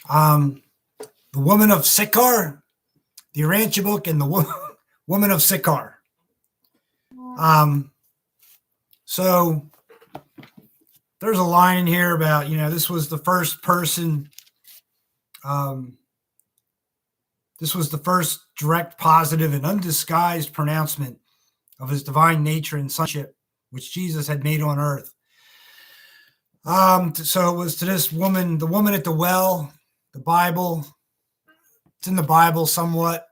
Um, the woman of Sychar, the Urantia book, and the woman of Sychar. So there's a line in here about, this was the first person. This was the first direct, positive, and undisguised pronouncement of his divine nature and sonship, which Jesus had made on earth. So it was to this woman, the woman at the well, the Bible. It's in the Bible somewhat.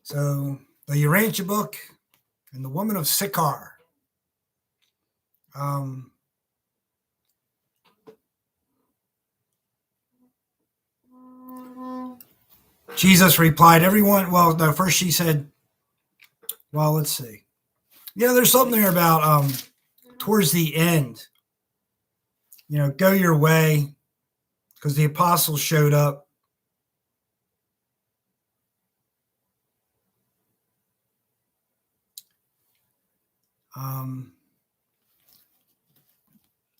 So the Urantia book and the woman of Sychar. Jesus replied, everyone, well, no, first she said, well, let's see. Yeah, there's something there about towards the end, go your way, because the apostles showed up.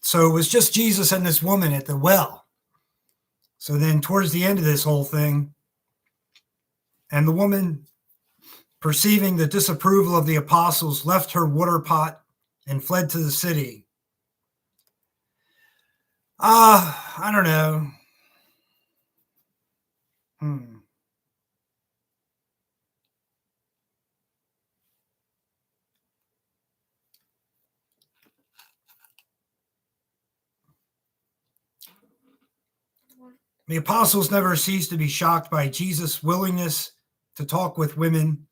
So it was just Jesus and this woman at the well. So then towards the end of this whole thing, and the woman, perceiving the disapproval of the apostles, left her water pot and fled to the city. I don't know. The apostles never ceased to be shocked by Jesus' willingness to talk with women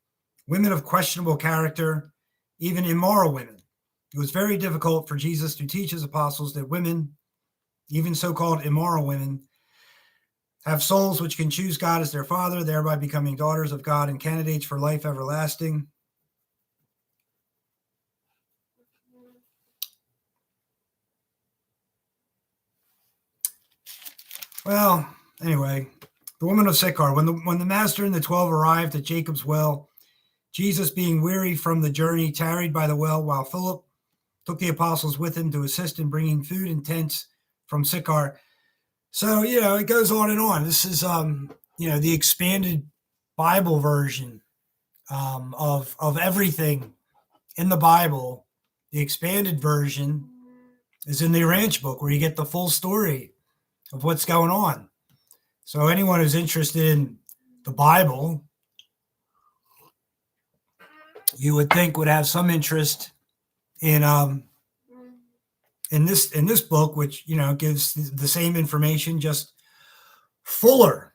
of questionable character, even immoral women. It was very difficult for Jesus to teach his apostles that women, even so-called immoral women, have souls which can choose God as their father, thereby becoming daughters of God and candidates for life everlasting. Well, anyway, the woman of Sychar. When the master and the 12 arrived at Jacob's well, Jesus, being weary from the journey, tarried by the well while Philip took the apostles with him to assist in bringing food and tents from Sychar. So, it goes on and on. This is, the expanded Bible version of everything in the Bible. The expanded version is in the Urantia book, where you get the full story of what's going on. So anyone who's interested in the Bible, you would think would have some interest in this book, which gives the same information, just fuller.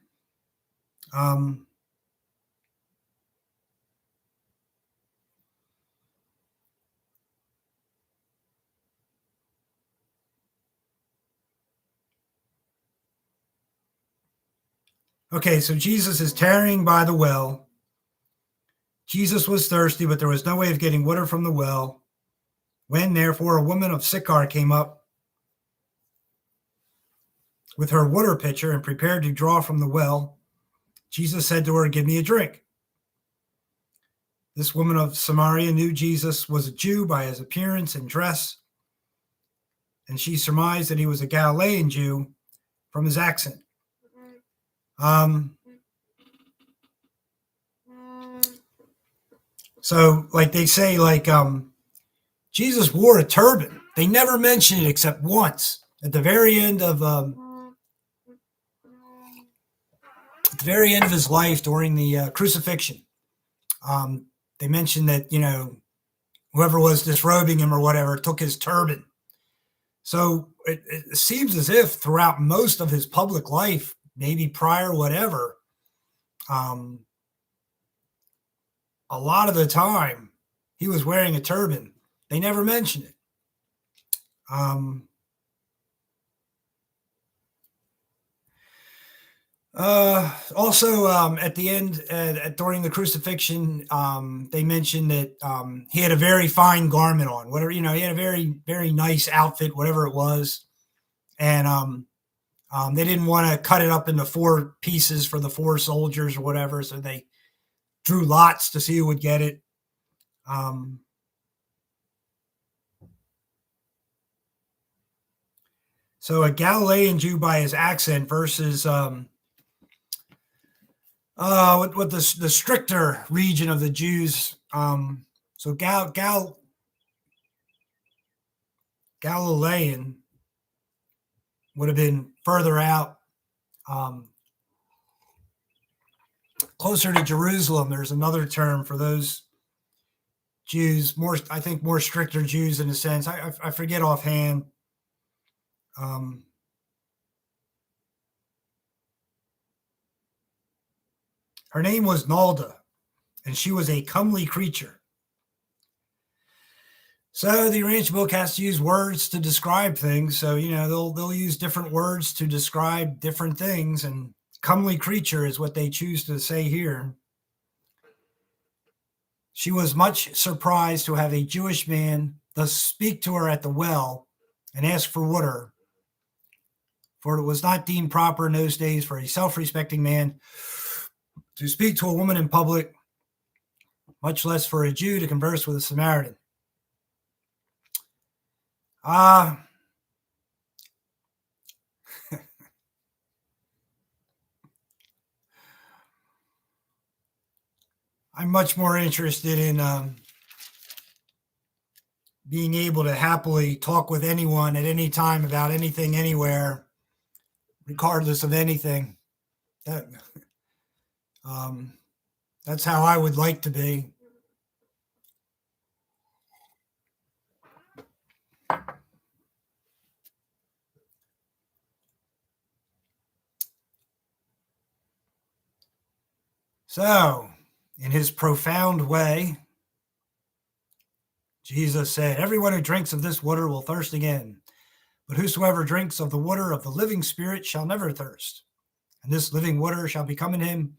Okay, so Jesus is tarrying by the well. Jesus was thirsty, but there was no way of getting water from the well. When, therefore, a woman of Sychar came up with her water pitcher and prepared to draw from the well, Jesus said to her, "Give me a drink." This woman of Samaria knew Jesus was a Jew by his appearance and dress, and she surmised that he was a Galilean Jew from his accent. So, like they say, Jesus wore a turban. They never mention it except once at the very end of his life during the crucifixion. They mentioned that whoever was disrobing him or whatever took his turban. So it seems as if throughout most of his public life, maybe prior, whatever, a lot of the time he was wearing a turban. They never mention it. Also, at the end, during the crucifixion, they mentioned that he had a very fine garment on, whatever, he had a very, very nice outfit, whatever it was. And they didn't want to cut it up into 4 pieces for the 4 soldiers or whatever, so they drew lots to see who would get it. So a Galilean Jew by his accent versus what the stricter region of the Jews. So Galilean would have been further out, closer to Jerusalem. There's another term for those Jews, more stricter Jews in a sense. I forget offhand. Her name was Nalda, and she was a comely creature. So the Urantia book has to use words to describe things. So, they'll use different words to describe different things, and comely creature is what they choose to say here. She was much surprised to have a Jewish man thus speak to her at the well and ask for water, for it was not deemed proper in those days for a self-respecting man to speak to a woman in public, much less for a Jew to converse with a Samaritan. I'm much more interested in being able to happily talk with anyone at any time about anything, anywhere, regardless of anything. That's how I would like to be. So, in his profound way, Jesus said, "Everyone who drinks of this water will thirst again, but whosoever drinks of the water of the living Spirit shall never thirst. And this living water shall become in him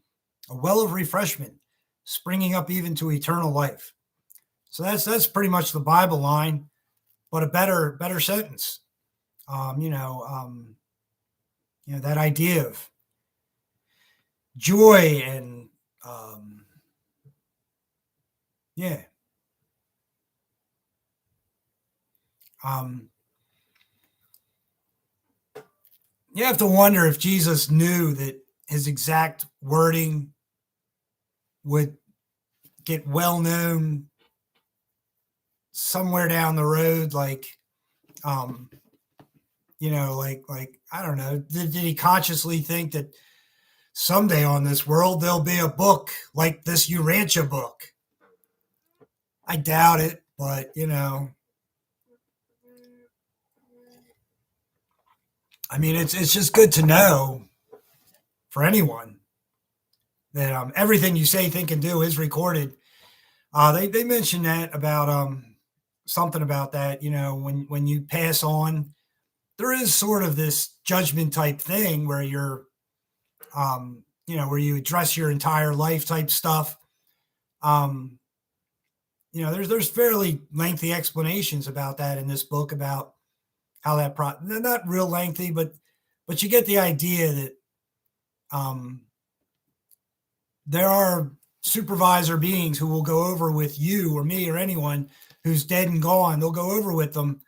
a well of refreshment, springing up even to eternal life." So that's pretty much the Bible line, but a better sentence. That idea of joy and you have to wonder if Jesus knew that his exact wording would get well known somewhere down the road, like I don't know, did he consciously think that someday on this world there'll be a book like this Urantia book? I doubt it, but it's just good to know for anyone that everything you say, think, and do is recorded. They mentioned that about something about that. When you pass on, there is sort of this judgment type thing where you're, where you address your entire life type stuff. There's fairly lengthy explanations about that in this book about how that they're not real lengthy, but you get the idea that there are supervisor beings who will go over with you or me or anyone who's dead and gone. They'll go over with them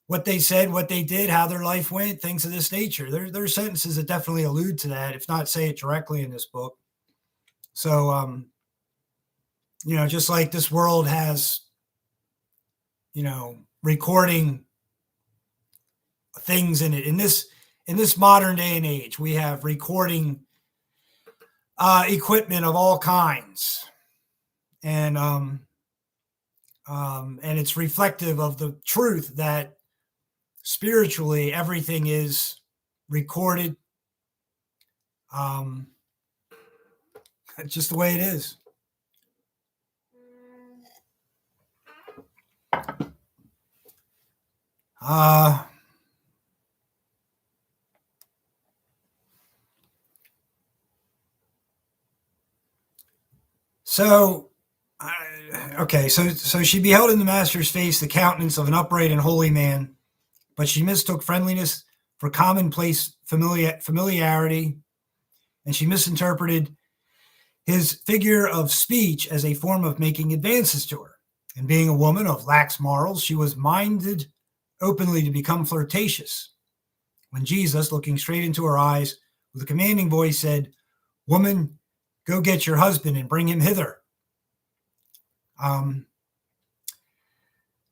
what they said, what they did, how their life went, things of this nature. There's sentences that definitely allude to that, if not say it directly in this book. So, just like this world has, recording things in it. In this modern day and age, we have recording equipment of all kinds, and it's reflective of the truth that spiritually everything is recorded. It's just the way it is. So she beheld in the master's face the countenance of an upright and holy man, but she mistook friendliness for commonplace familiarity, and she misinterpreted his figure of speech as a form of making advances to her. And being a woman of lax morals, she was minded openly to become flirtatious. When Jesus, looking straight into her eyes with a commanding voice, said, "Woman, go get your husband and bring him hither."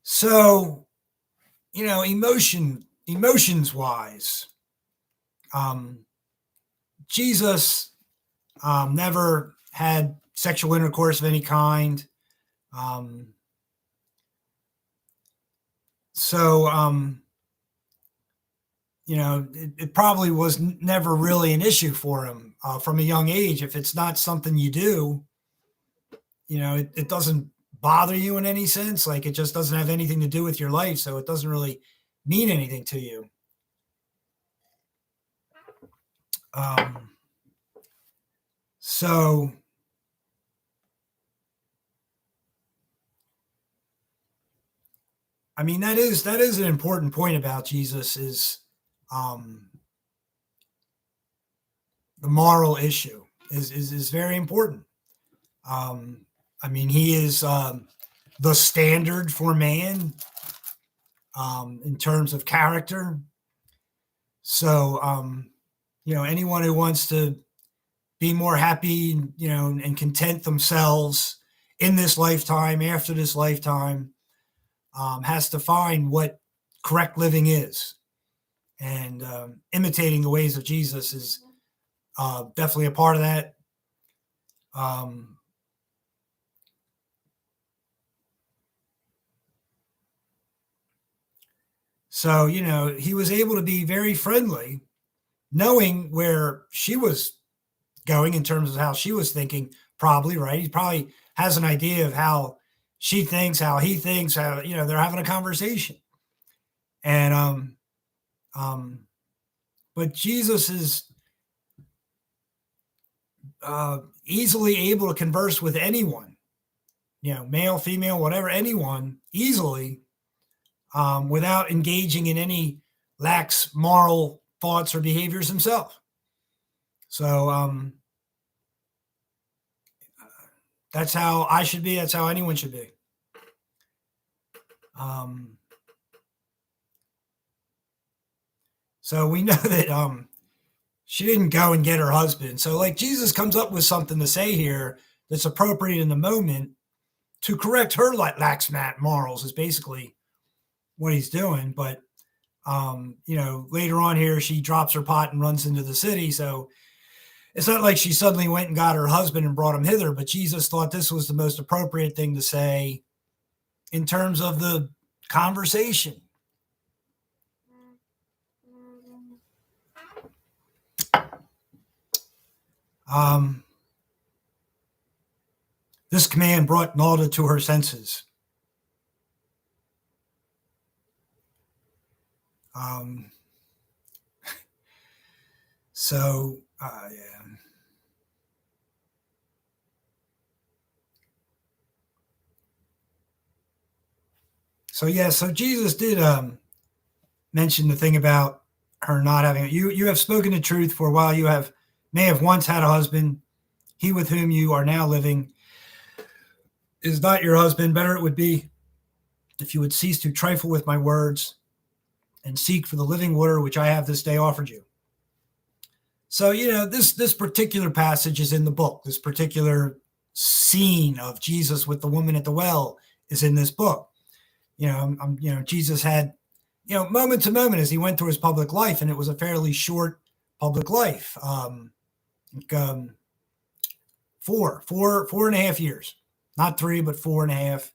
So, emotions wise, Jesus never had sexual intercourse of any kind. It probably was never really an issue for him from a young age. If it's not something you do, it doesn't bother you in any sense. Like, it just doesn't have anything to do with your life. So it doesn't really mean anything to you. So I mean, that is an important point about Jesus, is the moral issue is very important. I mean, he is the standard for man in terms of character. So, anyone who wants to be more happy, and content themselves in this lifetime, after this lifetime, has to find what correct living is. And imitating the ways of Jesus is definitely a part of that. So, he was able to be very friendly, knowing where she was going in terms of how she was thinking, probably, right? He probably has an idea of how she thinks, how he thinks, how, they're having a conversation. And, but Jesus is easily able to converse with anyone, male, female, whatever, anyone, easily, without engaging in any lax moral thoughts or behaviors himself. So that's how I should be. That's how anyone should be. So we know that she didn't go and get her husband. So, like, Jesus comes up with something to say here that's appropriate in the moment to correct her lax morals, is basically what he's doing. But later on here, she drops her pot and runs into the city. So it's not like she suddenly went and got her husband and brought him hither, but Jesus thought this was the most appropriate thing to say in terms of the conversation. This command brought Nalda to her senses. Yeah. So Jesus did mention the thing about her not having. You have spoken the truth, for while you may have once had a husband, he with whom you are now living is not your husband. Better it would be if you would cease to trifle with my words and seek for the living water which I have this day offered you. So, this particular passage is in the book. This particular scene of Jesus with the woman at the well is in this book. Jesus had, moment to moment as he went through his public life, and it was a fairly short public life. 4.5 years, not 3, but 4.5.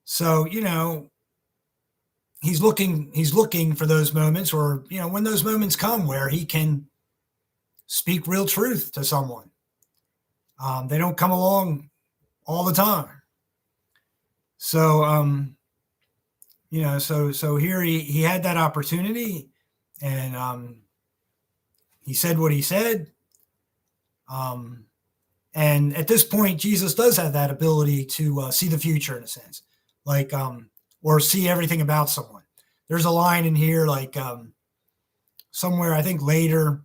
So, he's looking for those moments, or, when those moments come where he can speak real truth to someone. They don't come along all the time. So, so here he had that opportunity, and he said what he said. And at this point, Jesus does have that ability to see the future, in a sense, like, or see everything about someone. There's a line in here, like, somewhere, I think later,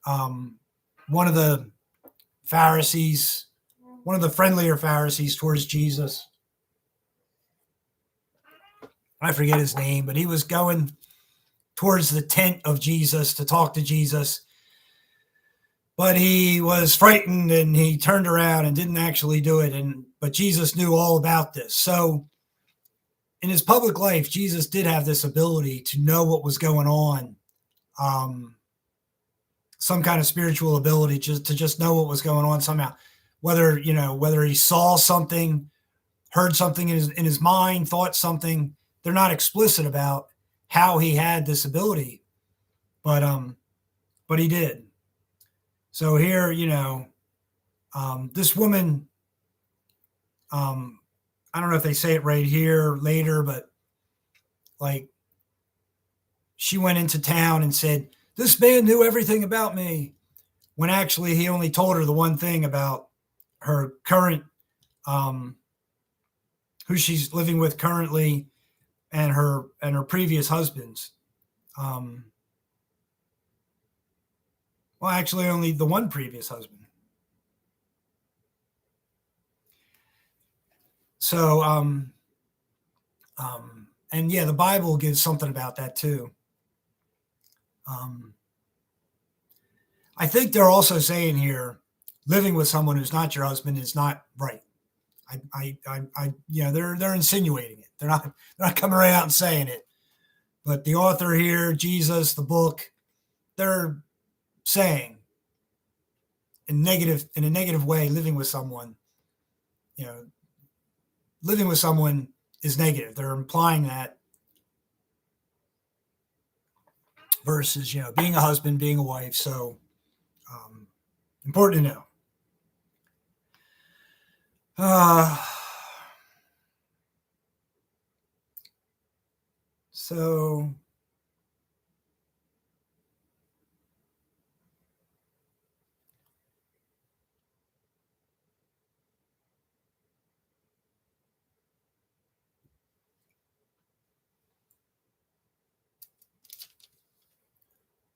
one of the Pharisees, one of the friendlier Pharisees towards Jesus. I forget his name, but he was going towards the tent of Jesus to talk to Jesus. But he was frightened and he turned around and didn't actually do it. But Jesus knew all about this. So in his public life, Jesus did have this ability to know what was going on. Some kind of spiritual ability to just know what was going on somehow, whether he saw something, heard something in his mind, thought something. They're not explicit about how he had this ability, but he did. So here, this woman, I don't know if they say it right here later, but like she went into town and said, "This man knew everything about me," when actually he only told her the one thing about her current, who she's living with currently, and her previous husbands. Well, actually, only the one previous husband. So, and yeah, the Bible gives something about that too. I think they're also saying here, living with someone who's not your husband is not right. They're insinuating it. They're not coming right out and saying it. But the author here, Jesus, the book, they're saying in a negative way, living with someone is negative. They're implying that versus, being a husband, being a wife. So important to know. So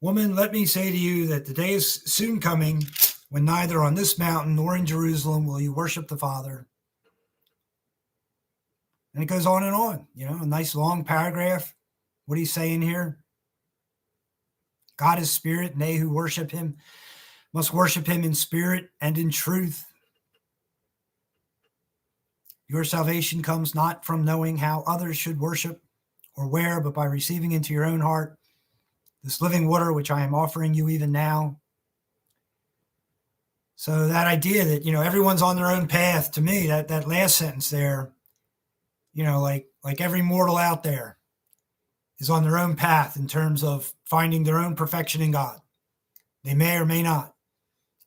woman, let me say to you that the day is soon coming when neither on this mountain nor in Jerusalem will you worship the Father. And it goes on and on, a nice long paragraph. What he's saying here: God is spirit, and they who worship him must worship him in spirit and in truth. Your salvation comes not from knowing how others should worship or where, but by receiving into your own heart this living water which I am offering you even now. So that idea that, everyone's on their own path, to me, that last sentence there, like every mortal out there is on their own path in terms of finding their own perfection in God. They may or may not,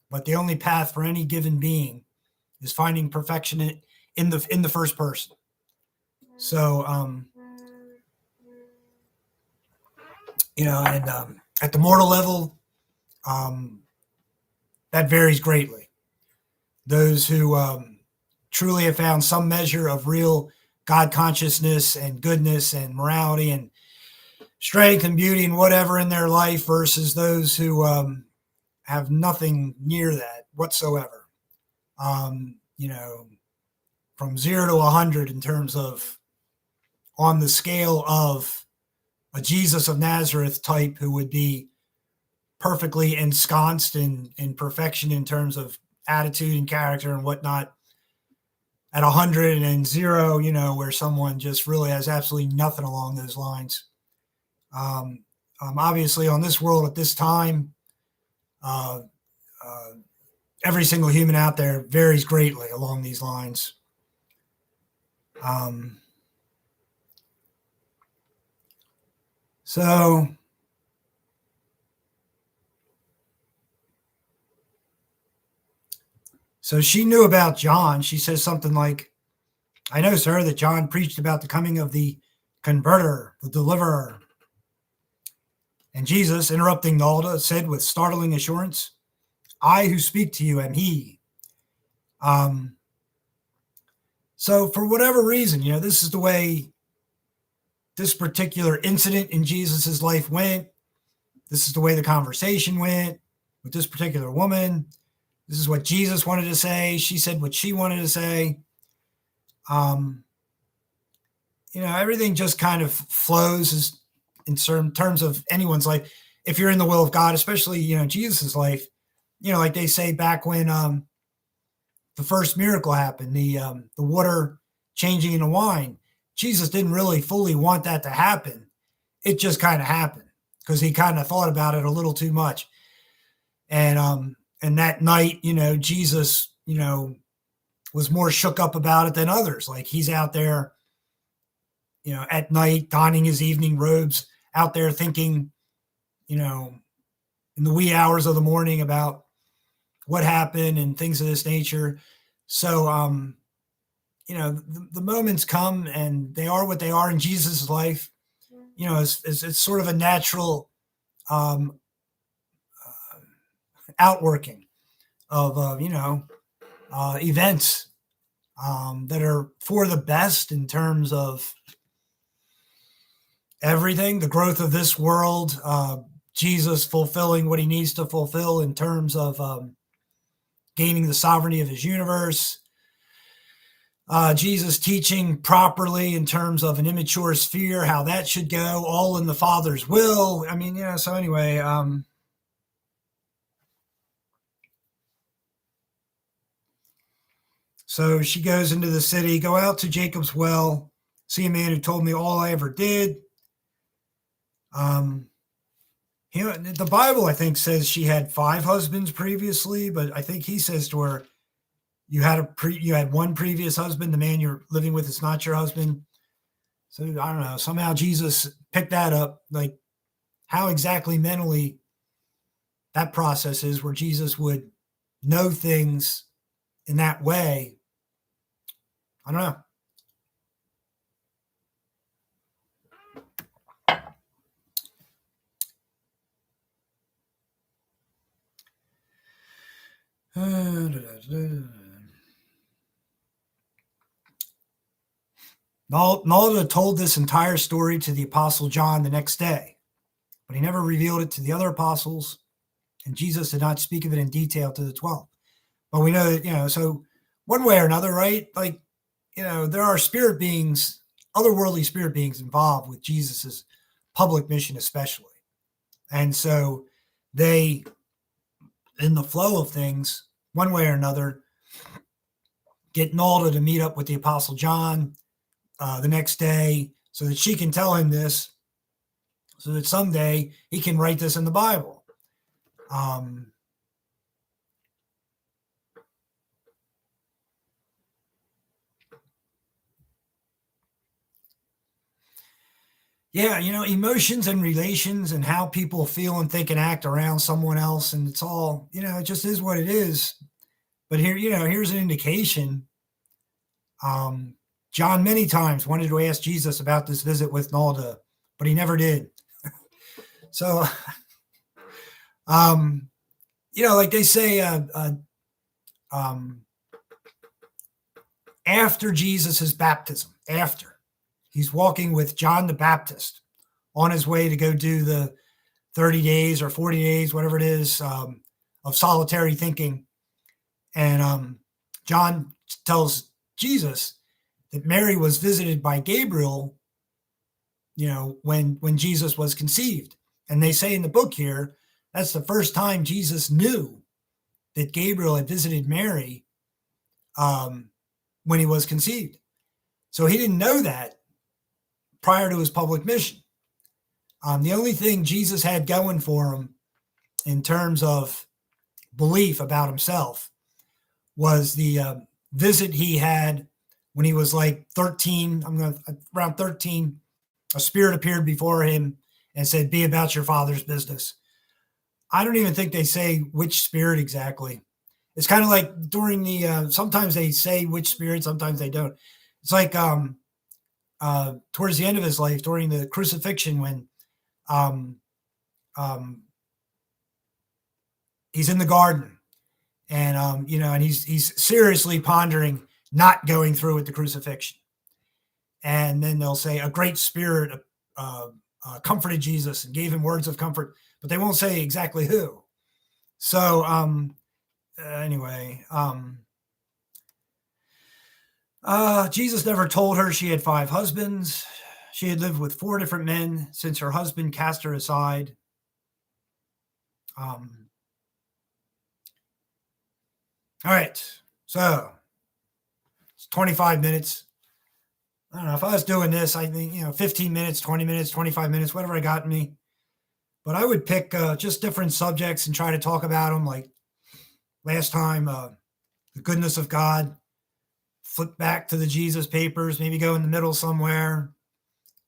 but the only path for any given being is finding perfection in the first person. So, and at the mortal level, that varies greatly. Those who truly have found some measure of real God consciousness and goodness and morality and strength and beauty and whatever in their life versus those who have nothing near that whatsoever. From 0 to 100 in terms of on the scale of a Jesus of Nazareth type who would be perfectly ensconced in perfection in terms of attitude and character and whatnot, at 100 and 0, where someone just really has absolutely nothing along those lines. Obviously, on this world at this time, every single human out there varies greatly along these lines. So she knew about John. She says something like, "I know, sir, that John preached about the coming of the converter, the deliverer." And Jesus, interrupting Nalda, said with startling assurance, "I who speak to you am he." So for whatever reason, this is the way this particular incident in Jesus's life went. This is the way the conversation went with this particular woman. This is what Jesus wanted to say. She said what she wanted to say. Everything just kind of flows in certain terms of anyone's life. If you're in the will of God, especially, Jesus's life, like they say back when the first miracle happened, the water changing into wine. Jesus didn't really fully want that to happen. It just kind of happened because he kind of thought about it a little too much. And that night, Jesus, was more shook up about it than others. Like he's out there, at night, donning his evening robes, out there thinking, in the wee hours of the morning about what happened and things of this nature. So, the moments come and they are what they are in Jesus' life. It's sort of a natural outworking of, events that are for the best in terms of everything, the growth of this world, Jesus fulfilling what he needs to fulfill in terms of gaining the sovereignty of his universe, Jesus teaching properly in terms of an immature sphere, how that should go, all in the Father's will. I mean, so anyway, so she goes into the city, go out to Jacob's well, see a man who told me all I ever did. The Bible, I think, says she had 5 husbands previously, but I think he says to her, you had one previous husband. The man you're living with is not your husband. So I don't know. Somehow Jesus picked that up, like how exactly mentally that process is, where Jesus would know things in that way. I don't know. Nalda told this entire story to the Apostle John the next day, but he never revealed it to the other apostles, and Jesus did not speak of it in detail to the 12. But we know that, so one way or another, right? Like, there are spirit beings, otherworldly spirit beings involved with Jesus's public mission, especially. And so they, in the flow of things, one way or another, get Nalda to meet up with the Apostle John the next day so that she can tell him this, so that someday he can write this in the Bible. Yeah, emotions and relations and how people feel and think and act around someone else. And it's all, it just is what it is. But here, here's an indication. John many times wanted to ask Jesus about this visit with Nalda, but he never did. So, like they say, after Jesus' baptism, after he's walking with John the Baptist on his way to go do the 30 days or 40 days, whatever it is, of solitary thinking. And John tells Jesus that Mary was visited by Gabriel, when Jesus was conceived. And they say in the book here, that's the first time Jesus knew that Gabriel had visited Mary when he was conceived. So he didn't know that prior to his public mission. The only thing Jesus had going for him in terms of belief about himself was the visit he had when he was like 13, around 13, a spirit appeared before him and said, "Be about your Father's business." I don't even think they say which spirit exactly. It's kind of like during the, sometimes they say which spirit, sometimes they don't. It's like towards the end of his life, during the crucifixion, when he's in the garden and, and he's seriously pondering not going through with the crucifixion. And then they'll say a great spirit comforted Jesus and gave him words of comfort, but they won't say exactly who. So anyway, Jesus never told her she had 5 husbands. She had lived with 4 different men since her husband cast her aside. All right, so it's 25 minutes. I don't know if I was doing this, I think 15 minutes, 20 minutes, 25 minutes, whatever I got in me. But I would pick just different subjects and try to talk about them. Like last time, the goodness of God. Flip back to the Jesus papers, maybe go in the middle somewhere.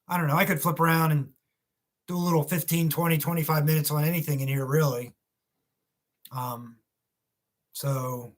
I don't know. I could flip around and do a little 15, 20, 25 minutes on anything in here, really. So